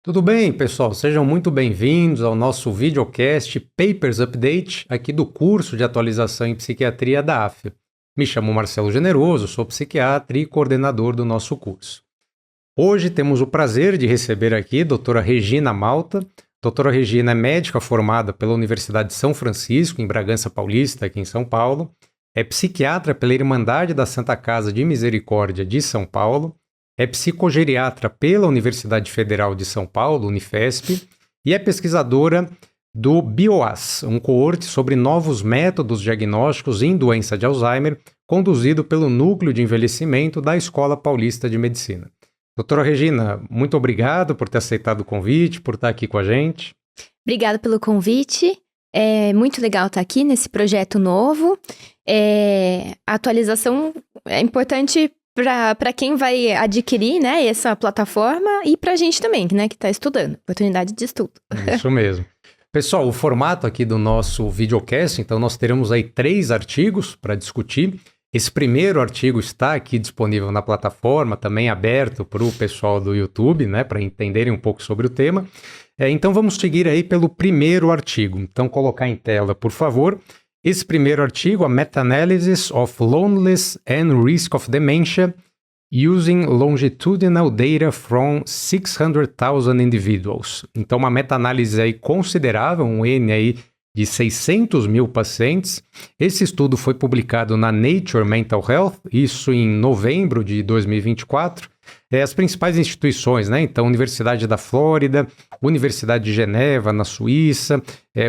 Tudo bem, pessoal? Sejam muito bem-vindos ao nosso videocast Papers Update, aqui do curso de atualização em psiquiatria da AF. Me chamo Marcelo Generoso, sou psiquiatra e coordenador do nosso curso. Hoje temos o prazer de receber aqui a doutora Regina Malta. Doutora Regina é médica formada pela Universidade de São Francisco, em Bragança Paulista, aqui em São Paulo. É psiquiatra pela Irmandade da Santa Casa de Misericórdia de São Paulo. É psicogeriatra pela Universidade Federal de São Paulo, Unifesp, e é pesquisadora do BioAS, um coorte sobre novos métodos diagnósticos em doença de Alzheimer, conduzido pelo Núcleo de Envelhecimento da Escola Paulista de Medicina. Doutora Regina, muito obrigado por ter aceitado o convite, por estar aqui com a gente. Obrigada pelo convite. É muito legal estar aqui nesse projeto novo. A atualização é importante para quem vai adquirir, né, essa plataforma e para a gente também, né, que está estudando. Oportunidade de estudo. Isso mesmo. Pessoal, o formato aqui do nosso videocast, então nós teremos aí 3 artigos para discutir. Esse primeiro artigo está aqui disponível na plataforma, também aberto para o pessoal do YouTube, né, para entenderem um pouco sobre o tema. Então vamos seguir aí pelo primeiro artigo. Então colocar em tela, por favor. Esse primeiro artigo, a Meta-Analysis of Loneliness and Risk of Dementia Using Longitudinal Data from 600,000 Individuals. Então, uma meta-análise aí considerável, um N aí de 600 mil pacientes. Esse estudo foi publicado na Nature Mental Health, isso em novembro de 2024. As principais instituições, né? Então, Universidade da Flórida, Universidade de Geneva, na Suíça,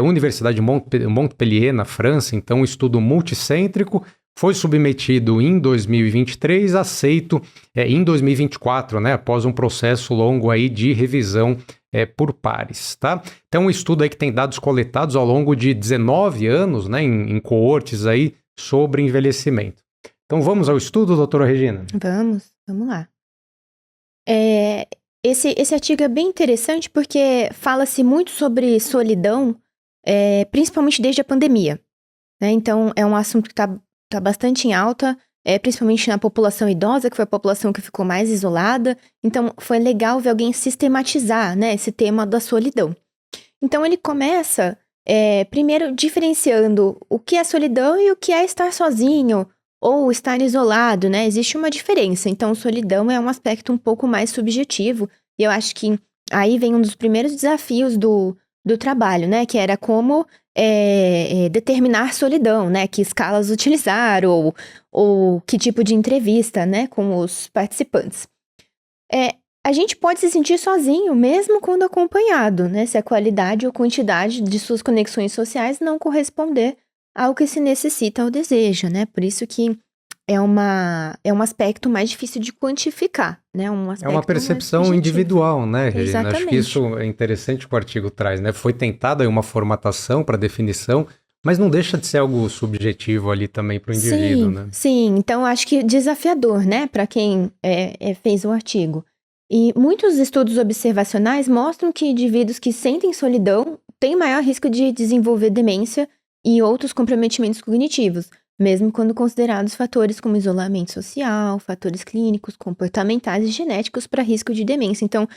Universidade de Montpellier, na França. Então, um estudo multicêntrico, foi submetido em 2023, aceito em 2024, né? Após um processo longo aí de revisão por pares, tá? Então, um estudo aí que tem dados coletados ao longo de 19 anos, né? Em coortes aí sobre envelhecimento. Então, vamos ao estudo, doutora Regina? Vamos lá. Esse artigo é bem interessante porque fala-se muito sobre solidão, principalmente desde a pandemia, né? Então, é um assunto que está bastante em alta, principalmente na população idosa, que foi a população que ficou mais isolada. Então, foi legal ver alguém sistematizar, né, esse tema da solidão. Então, ele começa, primeiro, diferenciando o que é solidão e o que é estar sozinho, ou estar isolado, né? Existe uma diferença. Então, solidão é um aspecto um pouco mais subjetivo. E eu acho que aí vem um dos primeiros desafios do trabalho, né? Que era como determinar solidão, né? Que escalas utilizar ou que tipo de entrevista, né? Com os participantes. A gente pode se sentir sozinho, mesmo quando acompanhado, né? Se a qualidade ou quantidade de suas conexões sociais não corresponder ao que se necessita ou deseja, né? Por isso que é um aspecto mais difícil de quantificar, né? É uma percepção individual, né, Regina? Exatamente. Acho que isso é interessante que o artigo traz, né? Foi tentada aí uma formatação para definição, mas não deixa de ser algo subjetivo ali também para o indivíduo, né? Sim, então acho que desafiador, né, para quem fez o artigo. E muitos estudos observacionais mostram que indivíduos que sentem solidão têm maior risco de desenvolver demência e outros comprometimentos cognitivos, mesmo quando considerados fatores como isolamento social, fatores clínicos, comportamentais e genéticos para risco de demência. Então,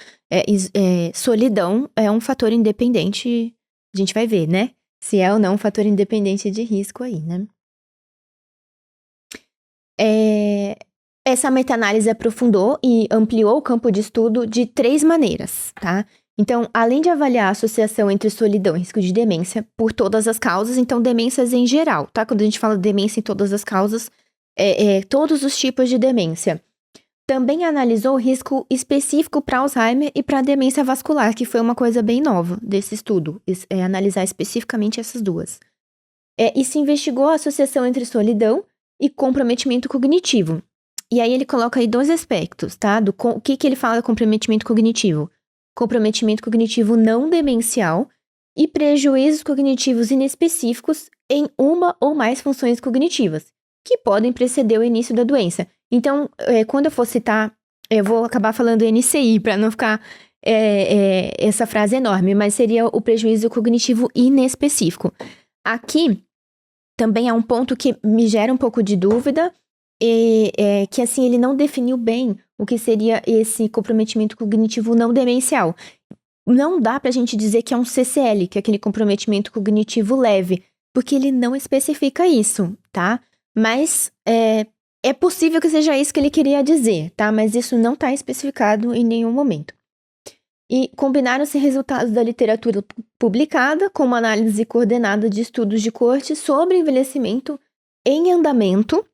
solidão é um fator independente, a gente vai ver, né? Se é ou não um fator independente de risco aí, né? Essa meta-análise aprofundou e ampliou o campo de estudo de 3 maneiras, tá? Então, além de avaliar a associação entre solidão e risco de demência por todas as causas, então demências em geral, tá? Quando a gente fala de demência em todas as causas, todos os tipos de demência. Também analisou o risco específico para Alzheimer e para demência vascular, que foi uma coisa bem nova desse estudo, analisar especificamente essas duas. E se investigou a associação entre solidão e comprometimento cognitivo. E aí ele coloca aí 2 aspectos, tá? O que ele fala de comprometimento cognitivo? Comprometimento cognitivo não demencial e prejuízos cognitivos inespecíficos em uma ou mais funções cognitivas, que podem preceder o início da doença. Então, quando eu for citar, eu vou acabar falando NCI, para não ficar essa frase enorme, mas seria o prejuízo cognitivo inespecífico. Aqui, também é um ponto que me gera um pouco de dúvida, que assim, ele não definiu bem o que seria esse comprometimento cognitivo não demencial. não dá pra gente dizer que é um CCL, que é aquele comprometimento cognitivo leve, porque ele não especifica isso, tá? Mas é possível que seja isso que ele queria dizer, tá? Mas isso não tá especificado em nenhum momento. E combinaram-se resultados da literatura publicada com uma análise coordenada de estudos de corte sobre envelhecimento em andamento,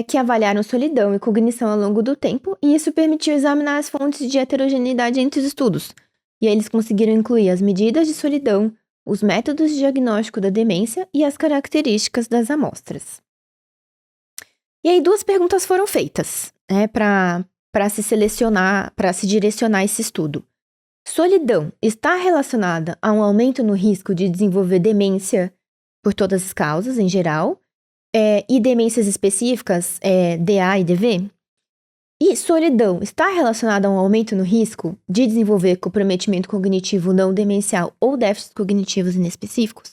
que avaliaram solidão e cognição ao longo do tempo, e isso permitiu examinar as fontes de heterogeneidade entre os estudos. E aí eles conseguiram incluir as medidas de solidão, os métodos de diagnóstico da demência e as características das amostras. E aí 2 perguntas foram feitas, para se selecionar, para se direcionar esse estudo. Solidão está relacionada a um aumento no risco de desenvolver demência por todas as causas, em geral, e demências específicas, DA e DV? E solidão está relacionada a um aumento no risco de desenvolver comprometimento cognitivo não demencial ou déficits cognitivos inespecíficos?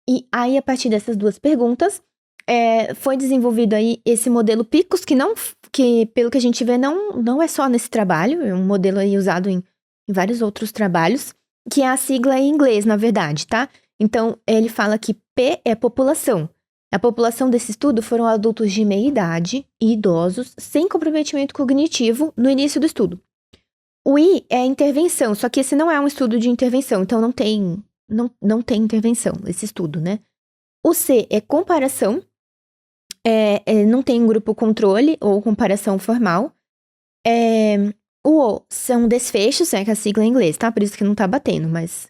E aí, a partir dessas 2 perguntas, foi desenvolvido aí esse modelo PICOS, que pelo que a gente vê, não é só nesse trabalho, é um modelo aí usado em vários outros trabalhos, que é a sigla em inglês, na verdade, tá? Então, ele fala que P é população. A população desse estudo foram adultos de meia idade e idosos sem comprometimento cognitivo no início do estudo. O I é intervenção, só que esse não é um estudo de intervenção, então não tem intervenção esse estudo, né? O C é comparação, não tem grupo controle ou comparação formal. O O são desfechos, que é a sigla em inglês, tá? Por isso que não tá batendo, mas...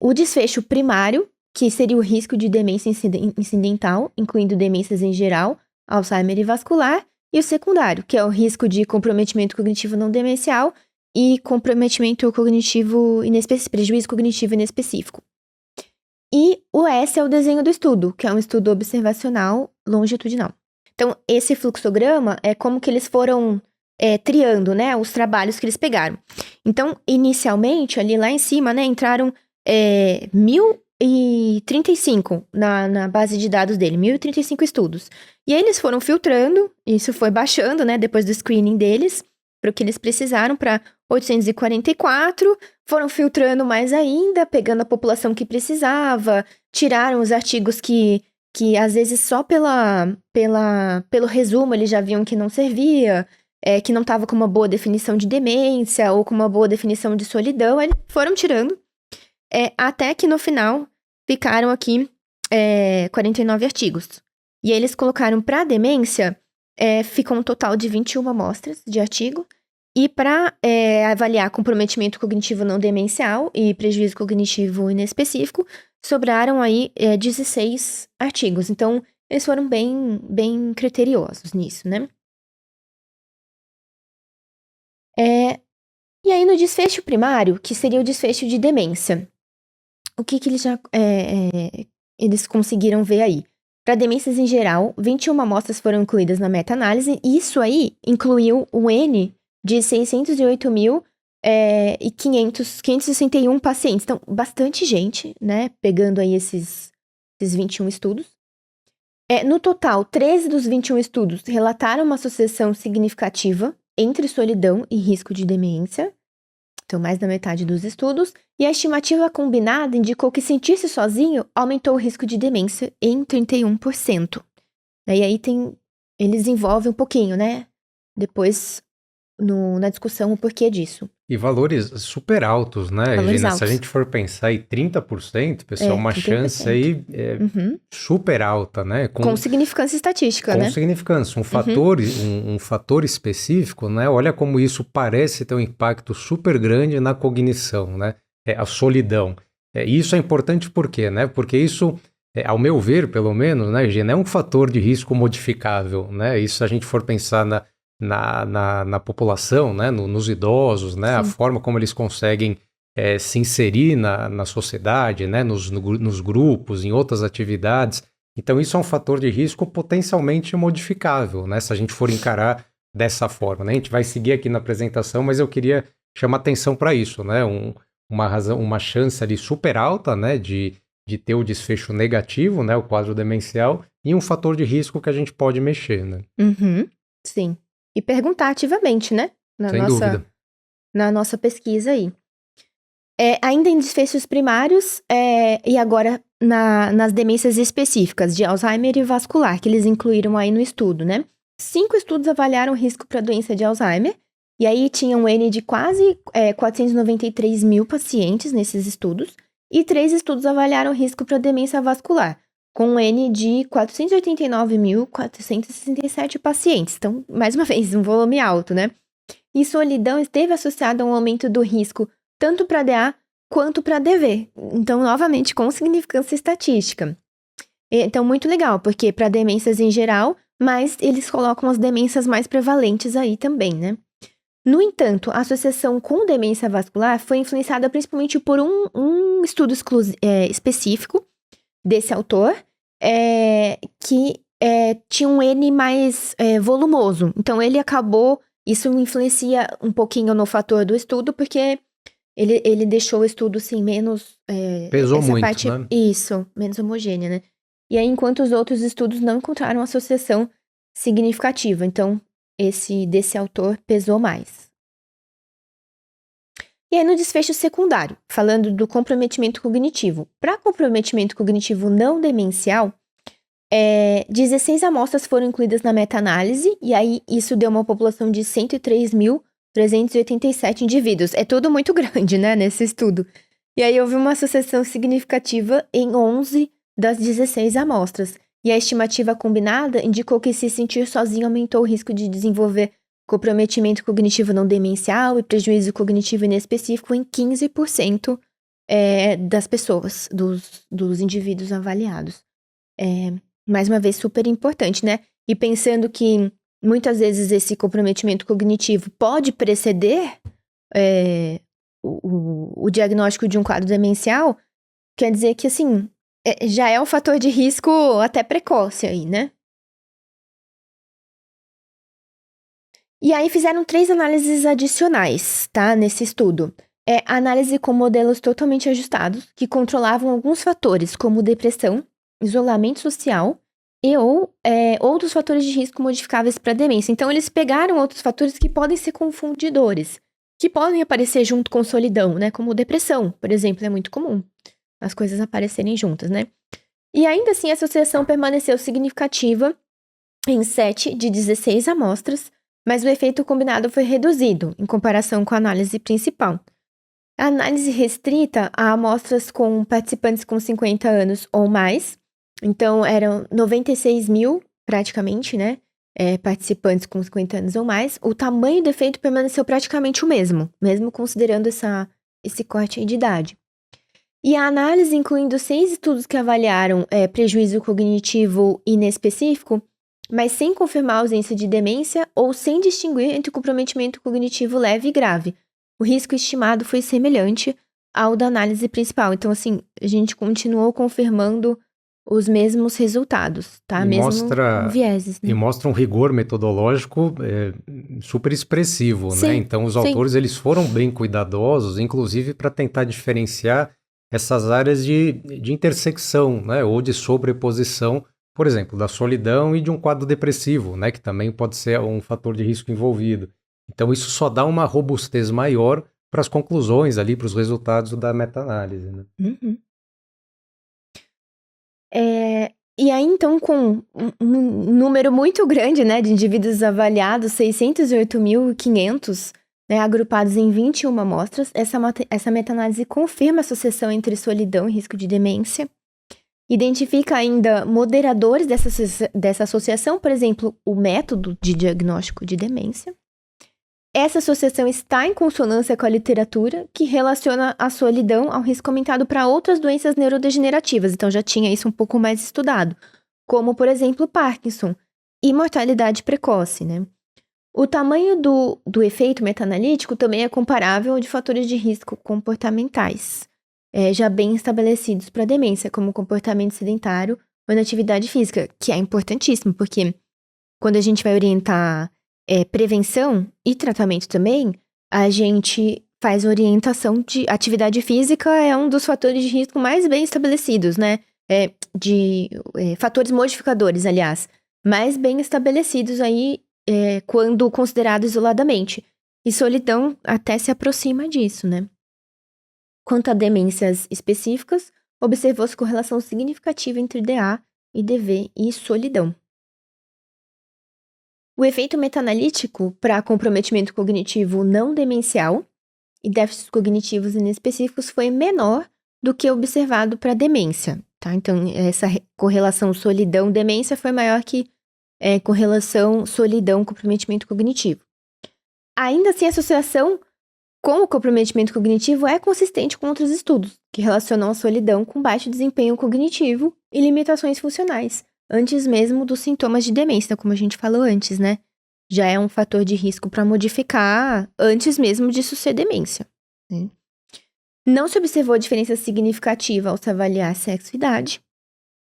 o desfecho primário, que seria o risco de demência incidental, incluindo demências em geral, Alzheimer e vascular, e o secundário, que é o risco de comprometimento cognitivo não demencial e comprometimento cognitivo prejuízo cognitivo inespecífico. E o S é o desenho do estudo, que é um estudo observacional longitudinal. Então, esse fluxograma é como que eles foram triando, né, os trabalhos que eles pegaram. Então, inicialmente, ali lá em cima, né, entraram 1.035 na base de dados dele, 1.035 estudos. E aí eles foram filtrando, isso foi baixando, né, depois do screening deles, para o que eles precisaram, para 844, foram filtrando mais ainda, pegando a população que precisava, tiraram os artigos que às vezes só pelo resumo eles já viam que não servia, que não estava com uma boa definição de demência ou com uma boa definição de solidão, eles foram tirando, até que no final ficaram aqui 49 artigos. E aí eles colocaram para demência, ficou um total de 21 amostras de artigo, e para avaliar comprometimento cognitivo não demencial e prejuízo cognitivo inespecífico, sobraram aí 16 artigos. Então, eles foram bem criteriosos nisso, né? E aí, no desfecho primário, que seria o desfecho de demência, o que eles eles conseguiram ver aí? Para demências em geral, 21 amostras foram incluídas na meta-análise, e isso aí incluiu o N de 608.561 pacientes. Então, bastante gente, né, pegando aí esses 21 estudos. No total, 13 dos 21 estudos relataram uma associação significativa entre solidão e risco de demência. Então, mais da metade dos estudos. E a estimativa combinada indicou que sentir-se sozinho aumentou o risco de demência em 31%. E aí eles envolvem um pouquinho, né? Depois, na discussão, o porquê disso. E valores super altos, né, Valores Regina? altos. Se a gente for pensar em 30%, pessoal, uma 30%. chance aí super alta, né? Com significância estatística, né? Com significância. Um fator específico, né? Olha como isso parece ter um impacto super grande na cognição, né? A solidão. Isso é importante por quê, né? Porque isso, ao meu ver, pelo menos, né, Regina, é um fator de risco modificável, né? Isso, se a gente for pensar na população, né, nos idosos, né, a forma como eles conseguem se inserir na sociedade, né, nos grupos, em outras atividades. Então, isso é um fator de risco potencialmente modificável, né, se a gente for encarar dessa forma, né? A gente vai seguir aqui na apresentação, mas eu queria chamar atenção para isso, né, uma chance ali super alta, né, de ter o desfecho negativo, né, o quadro demencial, e um fator de risco que a gente pode mexer, né? Sim. E perguntar ativamente, né? Sem dúvida. Na nossa pesquisa aí. Ainda em desfechos primários, e agora nas demências específicas de Alzheimer e vascular, que eles incluíram aí no estudo, né? 5 estudos avaliaram o risco para a doença de Alzheimer, e aí tinha um N de quase 493 mil pacientes nesses estudos, e 3 estudos avaliaram o risco para demência vascular, com um N de 489.467 pacientes. Então, mais uma vez, um volume alto, né? E solidão esteve associada a um aumento do risco tanto para DA quanto para DV. Então, novamente, com significância estatística. Então, muito legal, porque para demências em geral, mas eles colocam as demências mais prevalentes aí também, né? No entanto, a associação com demência vascular foi influenciada principalmente por um estudo específico desse autor, que tinha um N mais volumoso. Então, ele acabou... Isso influencia um pouquinho no fator do estudo, porque ele deixou o estudo, assim, menos... Pesou essa muito, parte, né? Isso, menos homogênea, né? E aí, enquanto os outros estudos não encontraram associação significativa. Então, esse desse autor pesou mais. E aí, no desfecho secundário, falando do comprometimento cognitivo. Para comprometimento cognitivo não demencial, 16 amostras foram incluídas na meta-análise, e aí isso deu uma população de 103.387 indivíduos. É tudo muito grande, né, nesse estudo. E aí houve uma associação significativa em 11 das 16 amostras. E a estimativa combinada indicou que se sentir sozinho aumentou o risco de desenvolver comprometimento cognitivo não demencial e prejuízo cognitivo inespecífico em 15% das pessoas, dos indivíduos avaliados. Mais uma vez, super importante, né? E pensando que muitas vezes esse comprometimento cognitivo pode preceder o diagnóstico de um quadro demencial, quer dizer que, assim, já é um fator de risco até precoce aí, né? E aí fizeram 3 análises adicionais, tá? Nesse estudo. Análise com modelos totalmente ajustados, que controlavam alguns fatores, como depressão, isolamento social ou outros fatores de risco modificáveis para demência. Então, eles pegaram outros fatores que podem ser confundidores, que podem aparecer junto com solidão, né? Como depressão, por exemplo, é muito comum as coisas aparecerem juntas, né? E ainda assim, a associação permaneceu significativa em 7 de 16 amostras, mas o efeito combinado foi reduzido em comparação com a análise principal. A análise restrita a amostras com participantes com 50 anos ou mais, então eram 96 mil, praticamente, né? Participantes com 50 anos ou mais. O tamanho do efeito permaneceu praticamente o mesmo considerando esse corte aí de idade. E a análise, incluindo 6 estudos que avaliaram prejuízo cognitivo inespecífico, mas sem confirmar a ausência de demência ou sem distinguir entre comprometimento cognitivo leve e grave. O risco estimado foi semelhante ao da análise principal. Então, assim, a gente continuou confirmando os mesmos resultados, tá? E Mesmo com vieses, né? E mostra um rigor metodológico super expressivo, Sim, né? Então, os autores eles foram bem cuidadosos, inclusive para tentar diferenciar essas áreas de intersecção, né? Ou de sobreposição, por exemplo, da solidão e de um quadro depressivo, né? Que também pode ser um fator de risco envolvido. Então, isso só dá uma robustez maior para as conclusões ali, para os resultados da meta-análise, né? Uhum. E aí, então, com um número muito grande, né, de indivíduos avaliados, 608.500, né, agrupados em 21 amostras, essa meta-análise confirma a associação entre solidão e risco de demência, identifica ainda moderadores dessa associação, por exemplo, o método de diagnóstico de demência. Essa associação está em consonância com a literatura, que relaciona a solidão ao risco aumentado para outras doenças neurodegenerativas. Então, já tinha isso um pouco mais estudado, como, por exemplo, Parkinson e mortalidade precoce, né? O tamanho do efeito meta-analítico também é comparável ao de fatores de risco comportamentais, já bem estabelecidos para demência, como comportamento sedentário ou inatividade física, que é importantíssimo, porque quando a gente vai orientar prevenção e tratamento também, a gente faz orientação de atividade física, é um dos fatores de risco mais bem estabelecidos, né? Fatores modificadores, aliás, mais bem estabelecidos aí quando considerado isoladamente. E solidão até se aproxima disso, né? Quanto a demências específicas, observou-se correlação significativa entre DA, IDV e solidão. O efeito meta-analítico para comprometimento cognitivo não demencial e déficits cognitivos inespecíficos foi menor do que observado para demência, tá? Então, essa correlação solidão-demência foi maior que correlação solidão-comprometimento cognitivo. Ainda assim, a associação com o comprometimento cognitivo é consistente com outros estudos, que relacionam a solidão com baixo desempenho cognitivo e limitações funcionais, antes mesmo dos sintomas de demência, como a gente falou antes, né? Já é um fator de risco para modificar antes mesmo de suceder demência. Né? Não se observou diferença significativa ao se avaliar sexo e idade.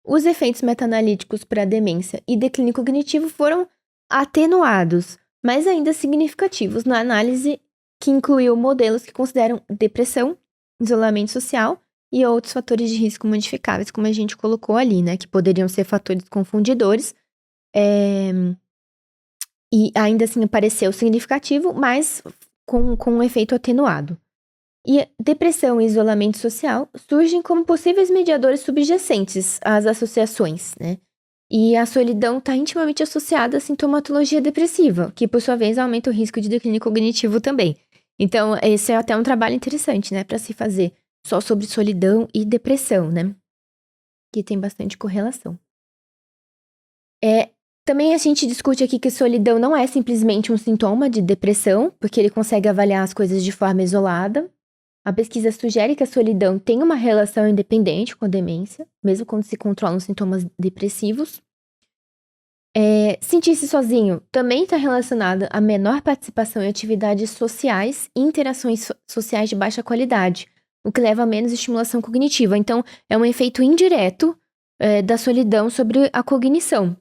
Os efeitos meta-analíticos para demência e declínio cognitivo foram atenuados, mas ainda significativos na análise que incluiu modelos que consideram depressão, isolamento social e outros fatores de risco modificáveis, como a gente colocou ali, né? Que poderiam ser fatores confundidores. E ainda assim apareceu significativo, mas com um efeito atenuado. E depressão e isolamento social surgem como possíveis mediadores subjacentes às associações, né? E a solidão está intimamente associada à sintomatologia depressiva, que por sua vez aumenta o risco de declínio cognitivo também. Então, esse é até um trabalho interessante, né, para se fazer só sobre solidão e depressão, né? Que tem bastante correlação. Também a gente discute aqui que solidão não é simplesmente um sintoma de depressão, porque ele consegue avaliar as coisas de forma isolada. A pesquisa sugere que a solidão tem uma relação independente com a demência, mesmo quando se controlam sintomas depressivos. Sentir-se sozinho também está relacionado a menor participação em atividades sociais e interações sociais de baixa qualidade, o que leva a menos estimulação cognitiva. Então, é um efeito indireto da solidão sobre a cognição.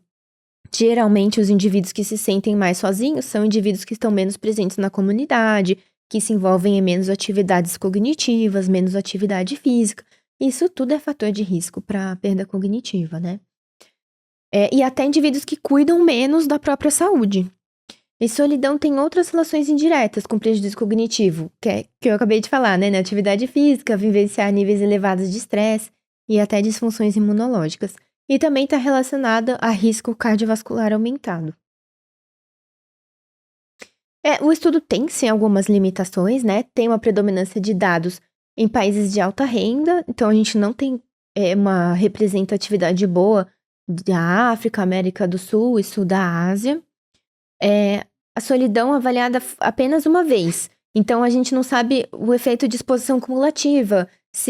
Geralmente, os indivíduos que se sentem mais sozinhos são indivíduos que estão menos presentes na comunidade, que se envolvem em menos atividades cognitivas, menos atividade física. Isso tudo é fator de risco para perda cognitiva, né? E até indivíduos que cuidam menos da própria saúde. E solidão tem outras relações indiretas com prejuízo cognitivo, que eu acabei de falar, né? Na atividade física, vivenciar níveis elevados de estresse e até disfunções imunológicas. E também está relacionada a risco cardiovascular aumentado. O estudo tem, sim, algumas limitações, né? Tem uma predominância de dados em países de alta renda, então a gente não tem uma representatividade boa da África, América do Sul e Sul da Ásia. A solidão avaliada apenas uma vez, então a gente não sabe o efeito de exposição cumulativa,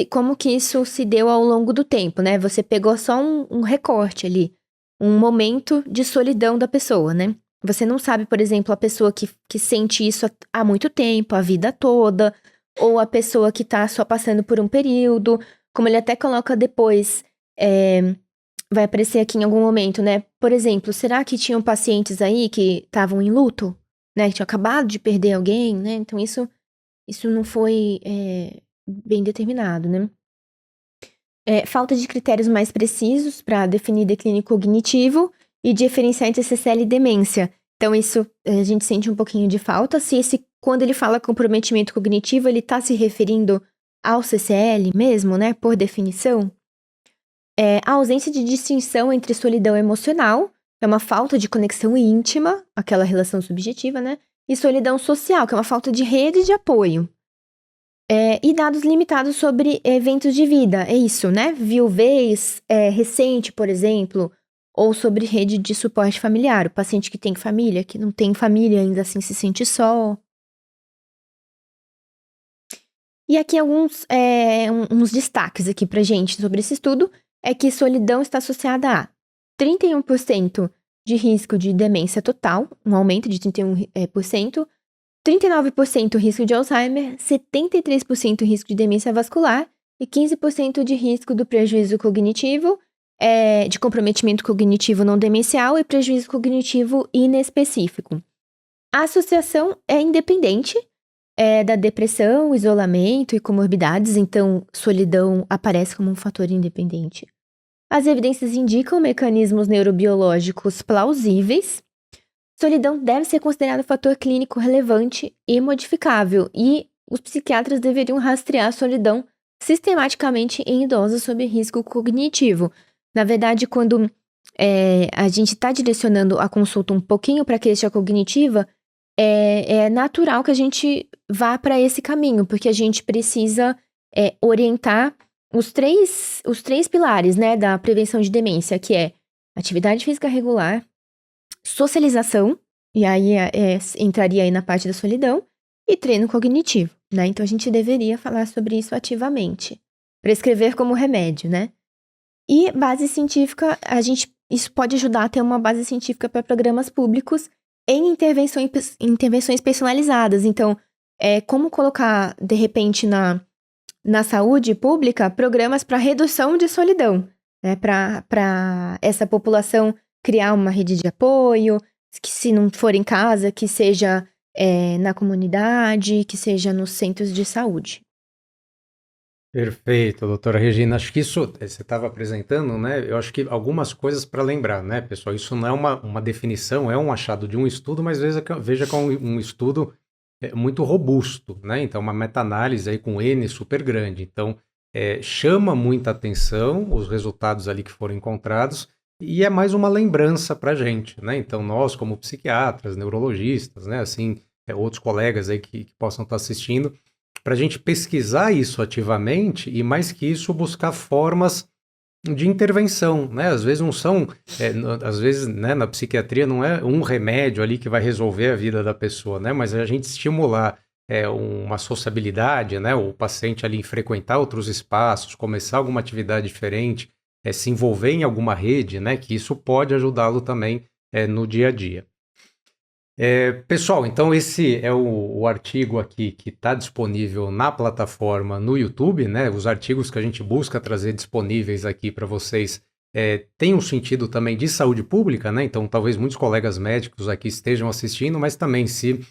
como que isso se deu ao longo do tempo, né? Você pegou só um recorte ali, um momento de solidão da pessoa, né? Você não sabe, por exemplo, a pessoa que sente isso há muito tempo, a vida toda, ou a pessoa que tá só passando por um período, como ele até coloca depois, vai aparecer aqui em algum momento, né? Por exemplo, será que tinham pacientes aí que estavam em luto, né? Que tinham acabado de perder alguém, né? Então, isso não foi bem determinado, né? Falta de critérios mais precisos para definir declínio cognitivo e diferenciar entre CCL e demência. Então, isso a gente sente um pouquinho de falta. Quando ele fala comprometimento cognitivo, ele está se referindo ao CCL mesmo, né? Por definição. A ausência de distinção entre solidão emocional, é uma falta de conexão íntima, aquela relação subjetiva, né? E solidão social, que é uma falta de rede de apoio. E dados limitados sobre eventos de vida, é isso, né? Viuvez recente, por exemplo, ou sobre rede de suporte familiar, o paciente que tem família, que não tem família, ainda assim se sente só. E aqui uns destaques aqui pra gente sobre esse estudo, é que solidão está associada a 31% de risco de demência total, um aumento de 31%, 39% risco de Alzheimer, 73% risco de demência vascular e 15% de risco do prejuízo cognitivo, de comprometimento cognitivo não demencial e prejuízo cognitivo inespecífico. A associação é independente da depressão, isolamento e comorbidades, então solidão aparece como um fator independente. As evidências indicam mecanismos neurobiológicos plausíveis. Solidão deve ser considerado fator clínico relevante e modificável, e os psiquiatras deveriam rastrear a solidão sistematicamente em idosos sob risco cognitivo. Na verdade, quando a gente está direcionando a consulta um pouquinho para a queixa cognitiva, é natural que a gente vá para esse caminho, porque a gente precisa orientar os três pilares, né, da prevenção de demência, que é atividade física regular, socialização, e aí entraria aí na parte da solidão, e treino cognitivo, né? Então a gente deveria falar sobre isso ativamente. Prescrever como remédio, né? E base científica, isso pode ajudar a ter uma base científica para programas públicos em intervenções personalizadas. Então, como colocar, de repente, na saúde pública, programas para redução de solidão, né? Para essa população criar uma rede de apoio, que se não for em casa, que seja na comunidade, que seja nos centros de saúde. Perfeito, doutora Regina. Acho que isso você estava apresentando, né? Eu acho que algumas coisas para lembrar, né, pessoal? Isso não é uma definição, é um achado de um estudo, mas veja que é um estudo muito robusto, né? Então, uma meta-análise aí com N super grande. Então, chama muita atenção os resultados ali que foram encontrados e é mais uma lembrança para a gente, né? Então, nós como psiquiatras, neurologistas, né? Assim, outros colegas aí que possam estar assistindo, para a gente pesquisar isso ativamente e, mais que isso, buscar formas de intervenção, né? Às vezes não são, às vezes, né, na psiquiatria não é um remédio ali que vai resolver a vida da pessoa, né? Mas a gente estimular uma sociabilidade, né? O paciente ali em frequentar outros espaços, começar alguma atividade diferente, se envolver em alguma rede, né? Que isso pode ajudá-lo também no dia a dia. Pessoal, então esse é o artigo aqui que está disponível na plataforma no YouTube, né? Os artigos que a gente busca trazer disponíveis aqui para vocês têm um sentido também de saúde pública, né? Então talvez muitos colegas médicos aqui estejam assistindo, mas também se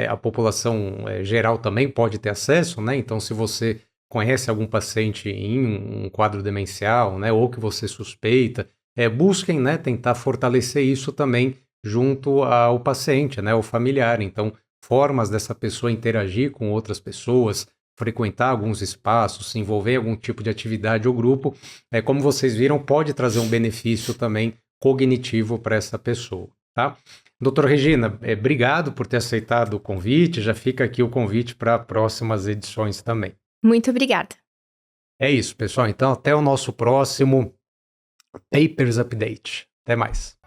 a população geral também pode ter acesso, né? Então se você conhece algum paciente em um quadro demencial, né? Ou que você suspeita, busquem, né? Tentar fortalecer isso também junto ao paciente, né, o familiar. Então, formas dessa pessoa interagir com outras pessoas, frequentar alguns espaços, se envolver em algum tipo de atividade ou grupo, como vocês viram, pode trazer um benefício também cognitivo para essa pessoa, tá? Doutora Regina, obrigado por ter aceitado o convite, já fica aqui o convite para próximas edições também. Muito obrigada. É isso, pessoal. Então, até o nosso próximo Papers Update. Até mais.